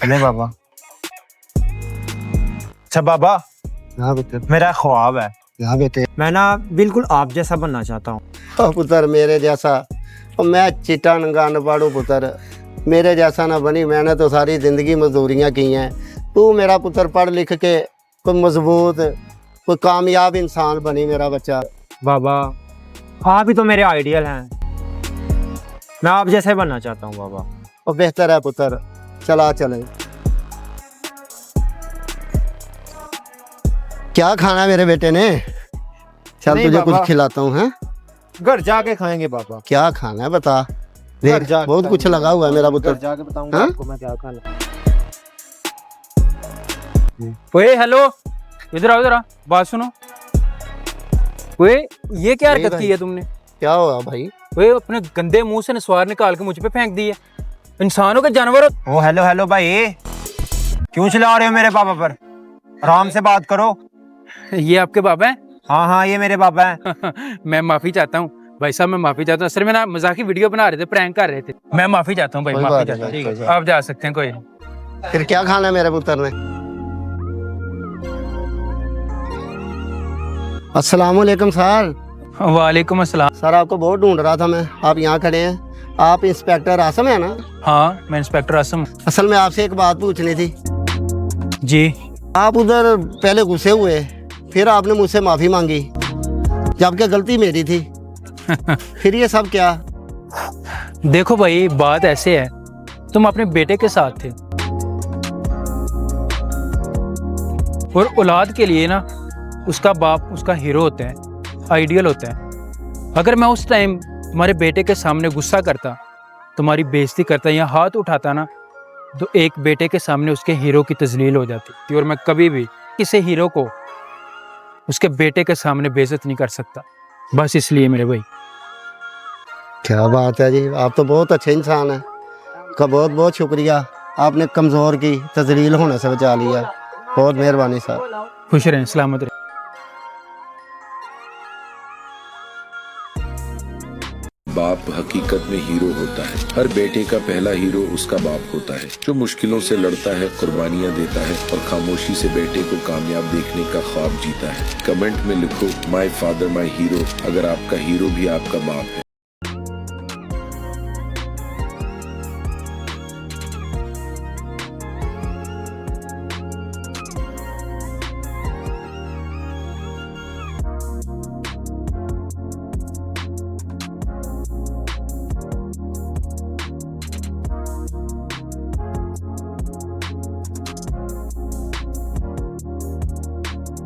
अरे बाबा। अच्छा बाबा, हाँ पुत्र। मेरा ख्वाब है, हाँ बेटे। मैं ना बिल्कुल आप जैसा बनना चाहता हूँ। पुत्र मेरे जैसा, और मैं चिट्टा नंगा अनपढ़ पुत्र, मेरे जैसा ना बनी। मैंने तो सारी ज़िंदगी मजदूरियाँ की हैं। तू मेरा पुत्र पढ़ लिख के कोई मजबूत, कोई कामयाब इंसान बनी मेरा बच्चा। बाबा आप ही तो मेरे आइडियल हैं, मैं आप जैसे बनना चाहता हूँ बाबा। और बेहतर है पुत्र, चला चले। क्या खाना है मेरे बेटे ने? चल नहीं तुझे बाबा। कुछ खिलाता हूँ। हैं घर जाके खाएंगे बाबा। क्या खाना है बता। घर देख जाके बहुत कुछ खाएंगे। लगा हुआ है मेरा घर पुत्र। जाके बताऊंगा हाँ? आपको मैं क्या खाना। ओए हेलो, इधर आओ, इधर आ, बात सुनो। ओए ये क्या नहीं हरकत भाई। की है तुमने? क्या हुआ भाई? ओए अपने गंदे मुंह से नस्वार निकाल के मुझ पे फेंक दी है। इंसान हो के जानवर हो? ओ हेलो हेलो भाई, क्यों चिल्ला रहे हो मेरे पापा पर? आराम से बात करो। ये आपके बाबा हैं? हाँ हाँ ये मेरे पापा हैं। मैं माफी चाहता हूँ भाई साहब, मैं माफी चाहता हूँ। असल में ना मजाकी वीडियो बना रहे थे, प्रैंक कर रहे थे। मैं माफी चाहता हूँ भाई, कोई माफी बात चाहता हूँ। नहीं, ठीक कोई है, आप जा सकते हैं, कोई नहीं। फिर क्या खाना है मेरे पुत्र ने? अस्सलाम वालेकुम सर। वालेकुम अस्सलाम। सर आपको बहुत ढूंढ रहा था मैं, आप यहाँ खड़े हैं। आप इंस्पेक्टर आसम है ना? हाँ मैं इंस्पेक्टर आसम। असल में आपसे एक बात पूछनी थी। जी। आप उधर पहले गुस्से हुए, फिर आपने मुझसे माफी मांगी, जबकि गलती मेरी थी। फिर ये सब क्या? देखो भाई बात ऐसे है, तुम अपने बेटे के साथ थे और औलाद के लिए ना उसका बाप उसका हीरो होता है, आइडियल होता है। अगर मैं उस टाइम तुम्हारे बेटे के सामने गुस्सा करता, तुम्हारी बेइज्जती करता या हाथ उठाता ना, तो एक बेटे के सामने उसके हीरो की तजलील हो जाती थी। और मैं कभी भी किसी हीरो को उसके बेटे के सामने बेइज्जत नहीं कर सकता, बस इसलिए मेरे भाई। क्या बात है जी, आप तो बहुत अच्छे इंसान हैं। का बहुत बहुत शुक्रिया, आपने कमज़ोर की तजलील होने से बचा लिया। बहुत मेहरबानी सर। खुश रहें, सलामत रहें। बाप हकीकत में हीरो होता है। हर बेटे का पहला हीरो उसका बाप होता है, जो मुश्किलों से लड़ता है, कुर्बानियां देता है और खामोशी से बेटे को कामयाब देखने का ख्वाब जीता है। कमेंट में लिखो माय फादर माय हीरो, अगर आपका हीरो भी आपका बाप है।